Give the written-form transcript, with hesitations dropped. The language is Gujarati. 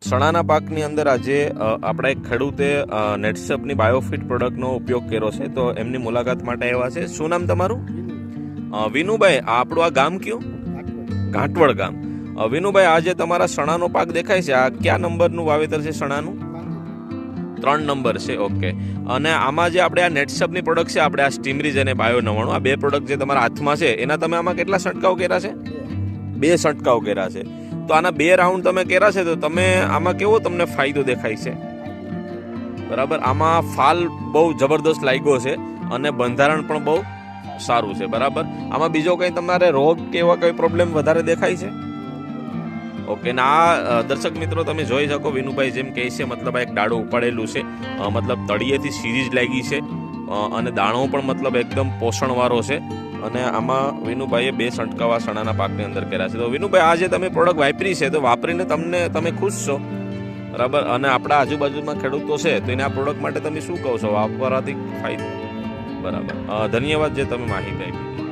ચણાના પાકની અંદર આજે આપણા એક ખેડૂતે નેટસપની બાયોફિટ પ્રોડક્ટનો ઉપયોગ કર્યો છે, તો એમની મુલાકાત માટે આવ્યા છે. શું નામ તમારું? વિનુભાઈ, આપણું આ ગામ કયું? ઘાટવડ ગામ. વિનુભાઈ, આજે તમારા ચણાનો પાક દેખાય છે, આ કયા નંબરનું વાવેતર છે ચણાનું? 3 નંબર છે. ઓકે. અને આમાં જે આપણે આ નેટસપની પ્રોડક્ટ છે, આપણે આ સ્ટીમરીજ અને બાયો 99, આ 2 પ્રોડક્ટ જે તમારા હાથમાં છે, એના તમે આમાં કેટલા છંટકાવ કર્યા છે? 2 છંટકાવ કર્યા છે. તો આના 2 રાઉન્ડ તમે કર્યા છે, તો તમે આમાં કેવો તમને ફાયદો દેખાય છે? બરાબર. આમાં ફાલ બહુ જબરદસ્ત લાગ્યો છે અને બંધારણ પણ બહુ સારું છે. બરાબર. આમાં બીજો કંઈ તમારે રોગ કે એવા કંઈ પ્રોબ્લેમ વધારે દેખાય છે? ઓકે. ને આ દર્શક મિત્રો તમે જોઈ શકો, વિનુભાઈ જેમ કહે છે, મતલબ આ એક દાડો ઉપાડેલું છે, મતલબ તળિયેથી સિરીજ લાગી છે અને દાણો પણ મતલબ એકદમ પોષણવાળો છે. અને આમાં વિનુભાઈએ 2 છંટકાવા ચણાના પાકની અંદર કર્યા છે. તો વિનુભાઈ, આ જે તમે પ્રોડક્ટ વાપરી છે, તો વાપરીને તમે ખુશ છો? બરાબર. અને આપણા આજુબાજુમાં ખેડૂતો છે, તો એને આ પ્રોડક્ટ માટે તમે શું કહો છો? વાપરવાથી ફાયદો? બરાબર. ધન્યવાદ જે તમે માહિતી આપી.